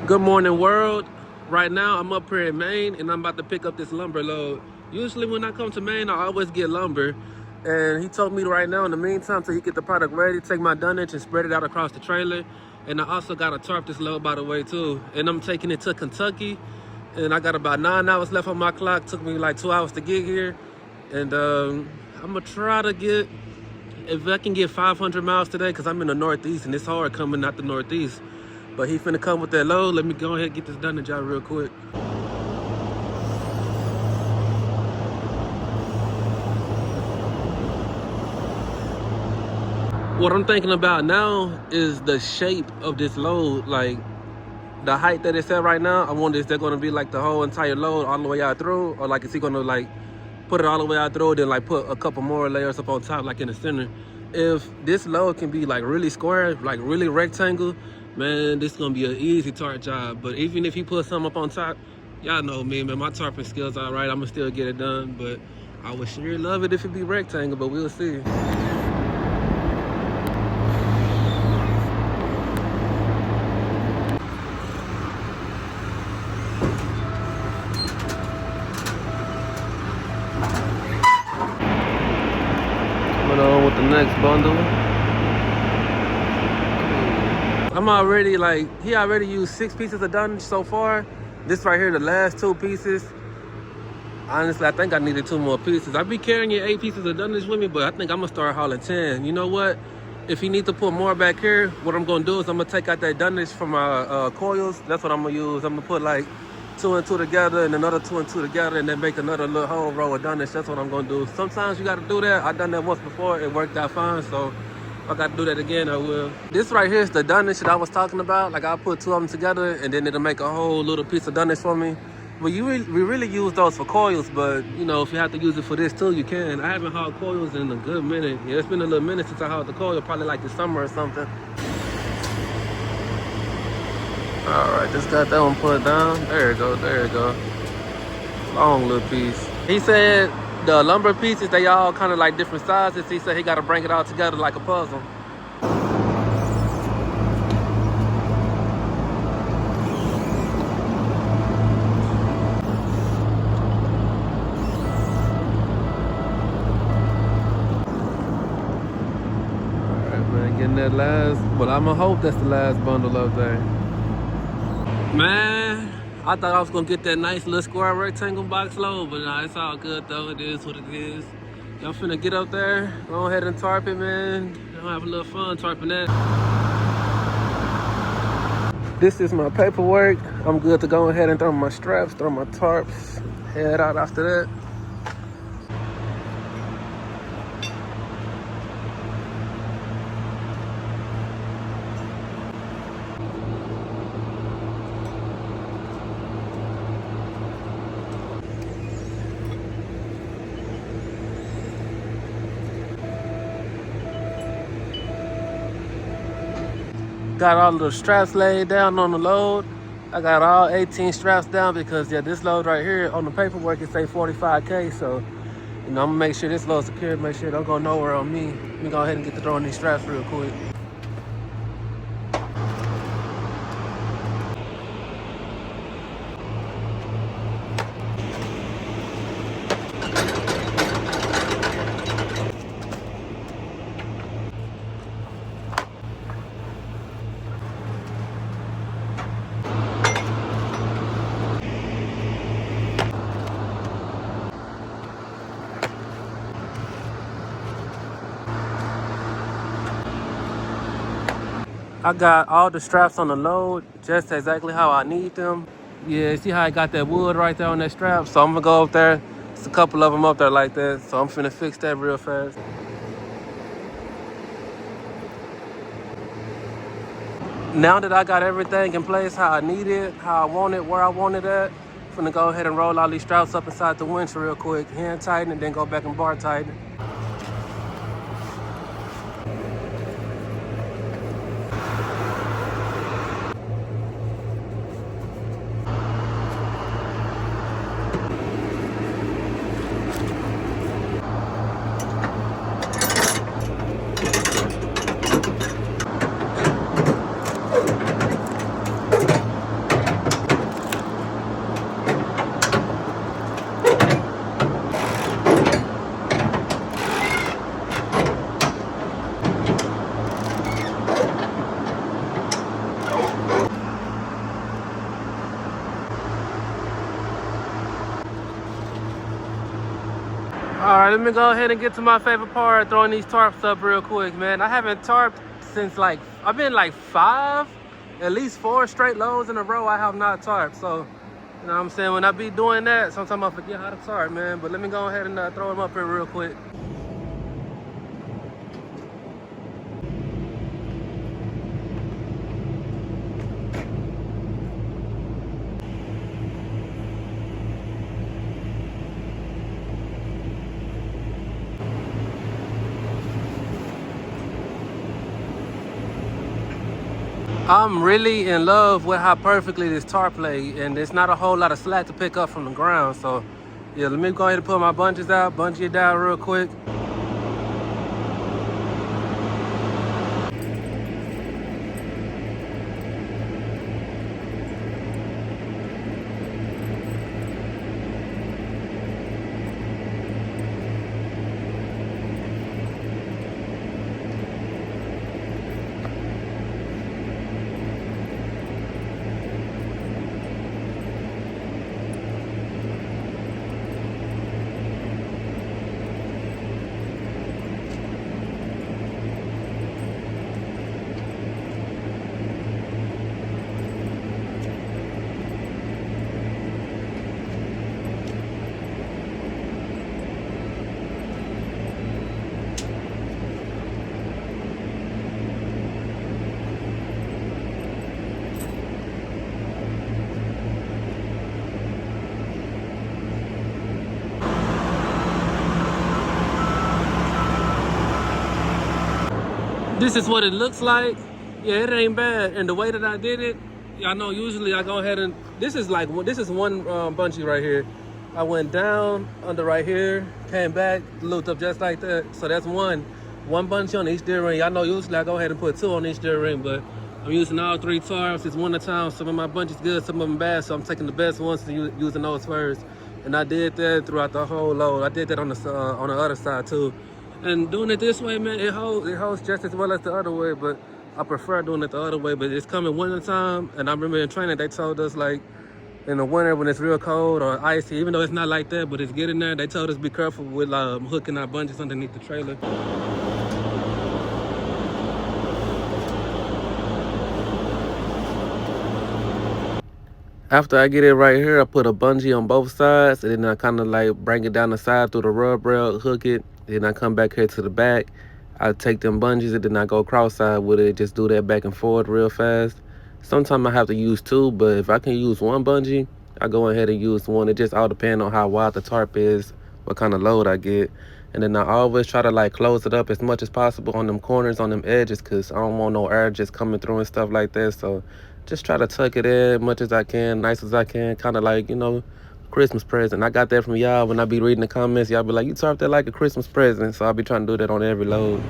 Good morning, world. Right now, I'm up here in Maine, and I'm about to pick up this lumber load. Usually when I come to Maine, I always get lumber. And he told me right now, in the meantime, till he get the product ready, take my dunnage and spread it out across the trailer. And I also got to tarp this load, by the way, too. And I'm taking it to Kentucky. And I got about 9 hours left on my clock. Took me like 2 hours to get here. And I'm going to try to get, if I can get 500 miles today, because I'm in the Northeast, and it's hard coming out the Northeast. But he finna come with that load. Let me go ahead and get this done to y'all real quick. What I'm thinking about now is the shape of this load. Like the height that it's at right now, I wonder is that gonna be like the whole entire load all the way out through? Or like is he gonna like put it all the way out through, then like put a couple more layers up on top like in the center? If this load can be like really square, like really rectangle, man, this is gonna be an easy tarp job. But even if he put something up on top, y'all know me, man, my tarping skills all right, I'm gonna still get it done. But I would sure love it if it be rectangle, but we'll see. Coming on with the next bundle. I'm already like, he already used 6 pieces of dunnage so far. This right here, the last 2 pieces. Honestly, I think I needed 2 more pieces. I be carrying 8 pieces of dunnage with me, but I think I'm gonna start hauling 10. You know what? If he needs to put more back here, what I'm gonna do is I'm gonna take out that dunnage from my coils. That's what I'm gonna use. I'm gonna put like 2 and 2 together and another 2 and 2 together and then make another little whole row of dunnage. That's what I'm gonna do. Sometimes you gotta do that. I've done that once before. It worked out fine, so if I got to do that again, I will. This right here is the dunnage that I was talking about. Like I'll put 2 of them together and then it'll make a whole little piece of dunnage for me. But we really use those for coils, but you know, if you have to use it for this too, you can. I haven't hauled coils in a good minute. Yeah, it's been a little minute since I hauled the coil, probably like this summer or something. All right, just got that one put down. There it go, there it go. Long little piece. He said the lumber pieces, they all kind of like different sizes. He said he got to bring it all together like a puzzle. Getting that last, but I'ma hope that's the last bundle up there. Man, I thought I was gonna get that nice little square rectangle box load, but nah, it's all good though. It is what it is. Y'all finna get up there, go ahead and tarp it, man. Y'all have a little fun tarping that. This is my paperwork. I'm good to go ahead and throw my straps, throw my tarps, head out after that. Got all the straps laid down on the load. I got all 18 straps down because yeah, this load right here on the paperwork it say 45K. So, you know, I'm gonna make sure this load's secure, make sure it don't go nowhere on me. Let me go ahead and get to throwing these straps real quick. I got all the straps on the load just exactly how I need them. Yeah, see how I got that wood right there on that strap? So I'm gonna go up there. It's a couple of them up there like that. So I'm finna fix that real fast. Now that I got everything in place how I need it, how I want it, where I want it at, I'm finna go ahead and roll all these straps up inside the winch real quick. Hand tighten and then go back and bar tighten. Alright, let me go ahead and get to my favorite part, throwing these tarps up real quick, man. I haven't tarped since like, I've been like at least 4 straight loads in a row I have not tarped. So, you know what I'm saying? When I be doing that, sometimes I forget how to tarp, man. But let me go ahead and throw them up here real quick. I'm really in love with how perfectly this tarp lay, and there's not a whole lot of slack to pick up from the ground. So, yeah, let me go ahead and put my bungees out, bungee it down real quick. This is what it looks like. Yeah, it ain't bad. And the way that I did it, I know usually I go ahead and, this is one bungee right here. I went down under right here, came back, looped up just like that. So that's one bungee on each steering ring. I know usually I go ahead and put 2 on each steering ring, but I'm using all 3 tarps. It's one at a time. Some of my bungees good, some of them bad. So I'm taking the best ones and using those first. And I did that throughout the whole load. I did that on the other side too. And doing it this way, man, it holds just as well as the other way, but I prefer doing it the other way. But it's coming one at a time. And I remember in training, they told us, like, in the winter when it's real cold or icy, even though it's not like that, but it's getting there, they told us be careful with hooking our bungees underneath the trailer. After I get it right here, I put a bungee on both sides, and then I kind of like bring it down the side through the rub rail, hook it, then I come back here to the back. I take them bungees and then I go cross-side with it, just do that back and forth real fast. Sometimes I have to use 2, but if I can use 1 bungee, I go ahead and use 1. It just all depends on how wide the tarp is, what kind of load I get. And then I always try to like close it up as much as possible on them corners, on them edges, because I don't want no air just coming through and stuff like that. So just try to tuck it in as much as I can, nice as I can, kind of like, you know, Christmas present. I got that from y'all when I be reading the comments. Y'all be like, you tarp that like a Christmas present. So I'll be trying to do that on every load.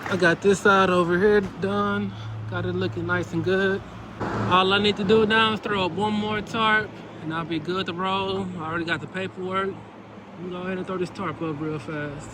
I got this side over here done. Got it looking nice and good. All I need to do now is throw up 1 more tarp and I'll be good to roll. I already got the paperwork. I'm gonna go ahead and throw this tarp up real fast.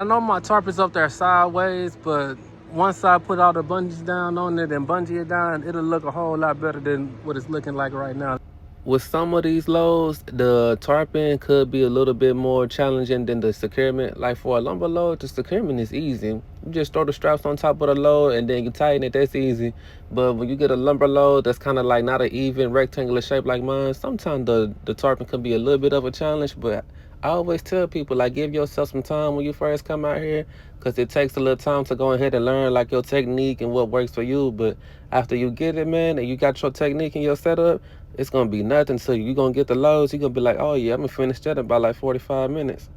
I know my tarp is up there sideways, but once I put all the bungees down on it and bungee it down, it'll look a whole lot better than what it's looking like right now. With some of these loads, the tarping could be a little bit more challenging than the securement. Like for a lumber load, the securement is easy. You just throw the straps on top of the load and then you tighten it, that's easy. But when you get a lumber load that's kind of like not an even rectangular shape like mine, sometimes the tarping can be a little bit of a challenge. But I always tell people, like, give yourself some time when you first come out here, because it takes a little time to go ahead and learn like your technique and what works for you. But after you get it, man, and you got your technique and your setup, it's gonna be nothing to you. You're gonna get the loads, you're gonna be like, oh yeah, I'm gonna finish that in about like 45 minutes.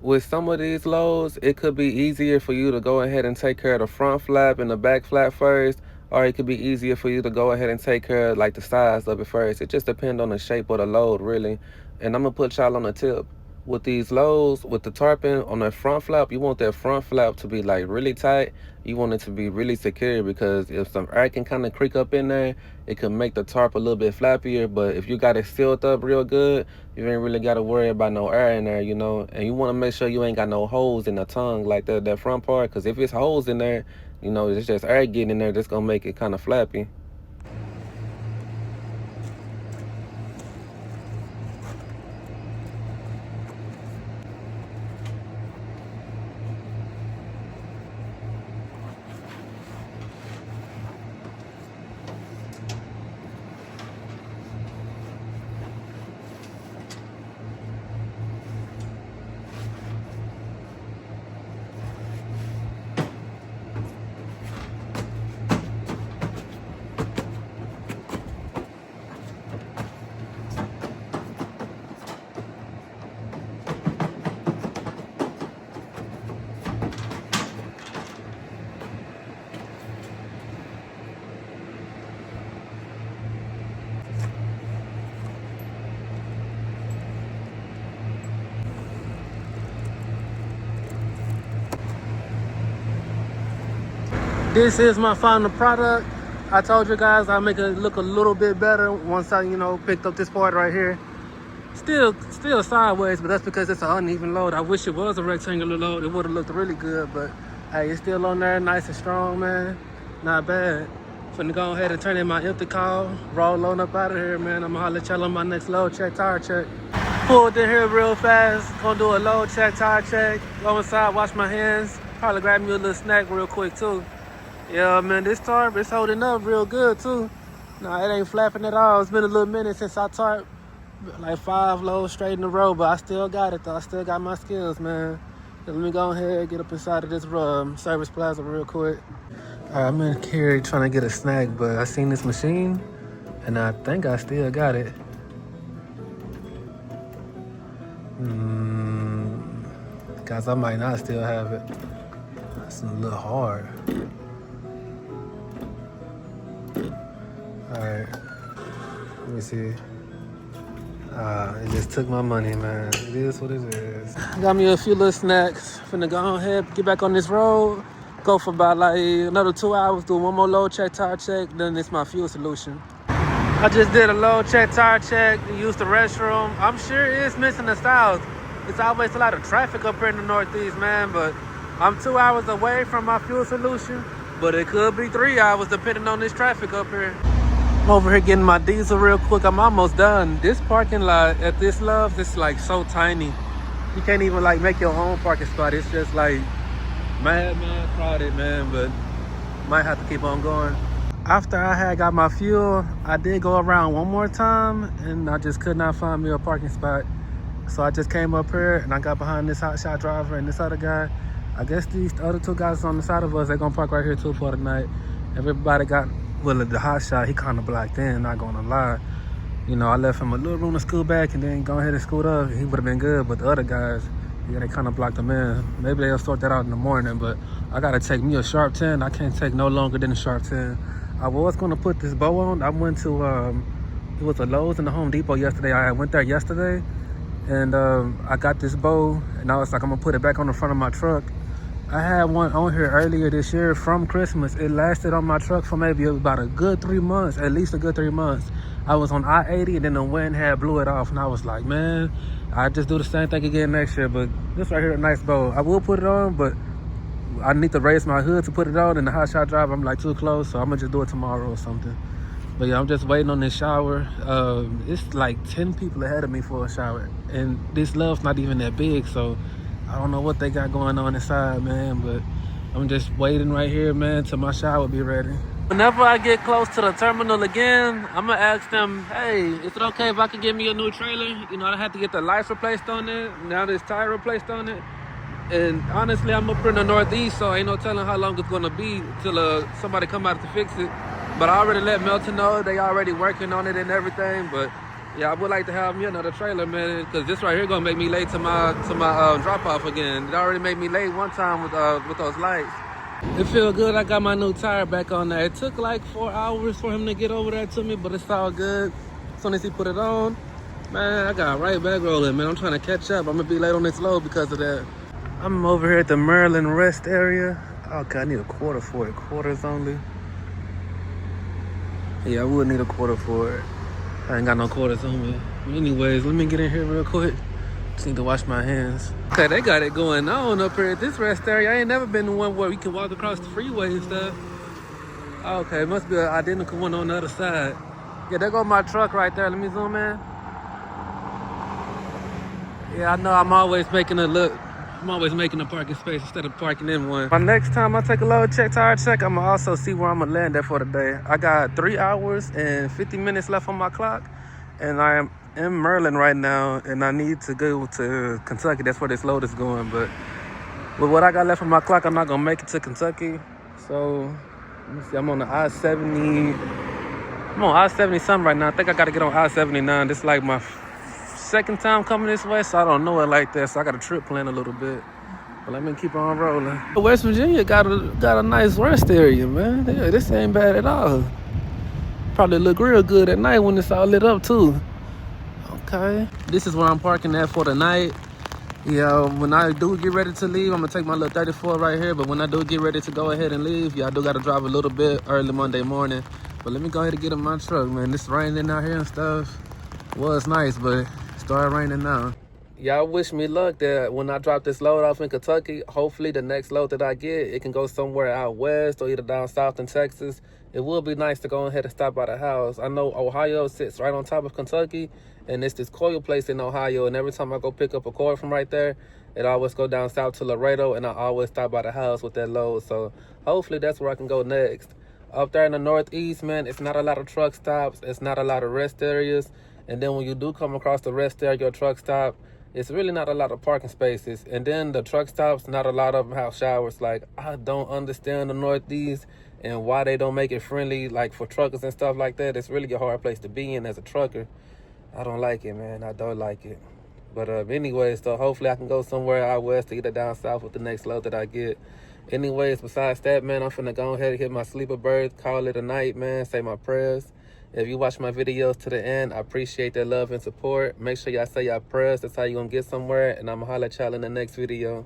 With some of these loads, it could be easier for you to go ahead and take care of the front flap and the back flap first, or it could be easier for you to go ahead and take care of like the sides of it first. It just depends on the shape of the load, really. And I'm gonna put y'all on the tip. With these loads, with the tarping on the front flap, you want that front flap to be like really tight. You want it to be really secure, because if some air can kind of creak up in there, it could make the tarp a little bit flappier. But if you got it sealed up real good, you ain't really got to worry about no air in there, you know. And you want to make sure you ain't got no holes in the tongue like that front part, because if it's holes in there, you know, it's just air getting in there that's gonna make it kind of flappy. This is my final product. I told you guys I'll make it look a little bit better once I, you know, picked up this part right here. Still sideways, but that's because it's an uneven load. I wish it was a rectangular load. It would have looked really good, but hey, it's still on there, nice and strong, man. Not bad. Finna go ahead and turn in my empty call, roll on up out of here, man. I'm gonna holler at y'all on my next load check, tire check. Pulled in here real fast, gonna do a load check, tire check, go inside, wash my hands, probably grab me a little snack real quick too. Yeah, man, this tarp is holding up real good too. Nah, it ain't flapping at all. It's been a little minute since I tarp, like 5 loads straight in a row, but I still got it though. I still got my skills, man. So let me go ahead and get up inside of this service plaza real quick. All right, I'm in here trying to get a snack, but I seen this machine, and I think I still got it. Guys, I might not still have it. That's a little hard. All right, let me see. It just took my money, man. It is what it is. Got me a few little snacks. Finna go ahead, get back on this road. Go for about like another 2 hours, do one more load check, tire check, then it's my fuel solution. I just did a load check, tire check, used the restroom. I'm sure it's missing the styles. It's always a lot of traffic up here in the Northeast, man, but I'm 2 hours away from my fuel solution, but it could be 3 hours depending on this traffic up here. I'm over here getting my diesel real quick. I'm almost done. This parking lot at this Love's, it's like so tiny. You can't even like make your own parking spot. It's just like mad crowded, man, but might have to keep on going. After I had got my fuel, I did go around one more time and I just could not find me a parking spot. So I just came up here and I got behind this hotshot driver and this other guy. I guess these other 2 guys on the side of us, they're gonna park right here too for the night. Everybody got, well, the hotshot, he kind of blacked in, not gonna lie. You know, I left him a little room to scoot back and then go ahead and scoot up. He would have been good, but the other guys, yeah, they kind of blocked him in. Maybe they'll sort that out in the morning, but I gotta take me a sharp 10. I can't take no longer than a sharp 10. I was gonna put this bow on. I went to, it was a Lowe's and the Home Depot yesterday. I went there yesterday and I got this bow and I was like, I'm gonna put it back on the front of my truck. I had one on here earlier this year from Christmas. It lasted on my truck for maybe about a good 3 months, at least a good 3 months. I was on I-80 and then the wind had blew it off and I was like, man, I just do the same thing again next year. But this right here, a nice bow. I will put it on, but I need to raise my hood to put it on, and the hotshot driver, I'm like too close, so I'm gonna just do it tomorrow or something. But yeah, I'm just waiting on this shower. It's like 10 people ahead of me for a shower, and this Love's not even that big, so I don't know what they got going on inside, man, but I'm just waiting right here, man, till my shower be ready. Whenever I get close to the terminal again, I'm gonna ask them, hey, is it okay if I can get me a new trailer? You know, I had to get the lights replaced on it, now this tire replaced on it. And honestly, I'm up here in the Northeast, so ain't no telling how long it's gonna be till somebody come out to fix it. But I already let Melton know they already working on it and everything. But yeah, I would like to have me another trailer, man, because this right here gonna make me late to my drop off again. It already made me late one time with those lights. It feel good. I got my new tire back on there. It took like 4 hours for him to get over there to me, but it's all good. As soon as he put it on, man, I got right back rolling, man. I'm trying to catch up. I'm gonna be late on this load because of that. I'm over here at the Maryland rest area. Okay, I need a quarter for it. Quarters only. Yeah, I would need a quarter for it. I ain't got no quarters on me. Anyways, let me get in here real quick. Just need to wash my hands. Okay, they got it going on up here at this rest area. I ain't never been to one where we can walk across the freeway and stuff. Okay, it must be an identical one on the other side. Yeah, there go my truck right there. Let me zoom in. Yeah, I know I'm always making a parking space instead of parking in one. My next time I take a load check, tire check, I'm gonna also see where I'm gonna land at for the day. I got 3 hours and 50 minutes left on my clock, and I am in Maryland right now, and I need to go to Kentucky. That's where this load is going. But with what I got left on my clock, I'm not gonna make it to Kentucky. So let me see. I'm on the I-70. I'm on I-70 something right now. I think I gotta get on I-79. This is like my second time coming this way, so I don't know it like that. So I got a trip planned a little bit. But let me keep on rolling. West Virginia got a nice rest area, man. Yeah, this ain't bad at all. Probably look real good at night when it's all lit up too. Okay. This is where I'm parking at for the night. Yeah, when I do get ready to leave, I'm gonna take my little 34 right here. But when I do get ready to go ahead and leave, yeah, I do gotta drive a little bit early Monday morning. But let me go ahead and get in my truck, man. It's raining out here and stuff. Well, it's nice, but it started raining now. Y'all wish me luck that when I drop this load off in Kentucky, hopefully the next load that I get, it can go somewhere out west or either down south in Texas. It will be nice to go ahead and stop by the house. I know Ohio sits right on top of Kentucky, and it's this coil place in Ohio, and every time I go pick up a coil from right there, it always go down south to Laredo, and I always stop by the house with that load. So hopefully that's where I can go next. Up there in the Northeast, man, it's not a lot of truck stops. It's not a lot of rest areas. And then when you do come across the rest area or truck stop, it's really not a lot of parking spaces. And then the truck stops, not a lot of them have showers. Like, I don't understand the Northeast and why they don't make it friendly, like for truckers and stuff like that. It's really a hard place to be in as a trucker. I don't like it, man. I don't like it. But anyways, so hopefully I can go somewhere out west or either down south with the next load that I get. Anyways, besides that, man, I'm finna go ahead and hit my sleeper berth, call it a night, man, say my prayers. If you watch my videos to the end, I appreciate that love and support. Make sure y'all say y'all prayers. That's how you're gonna get somewhere. And I'm gonna holler at y'all in the next video.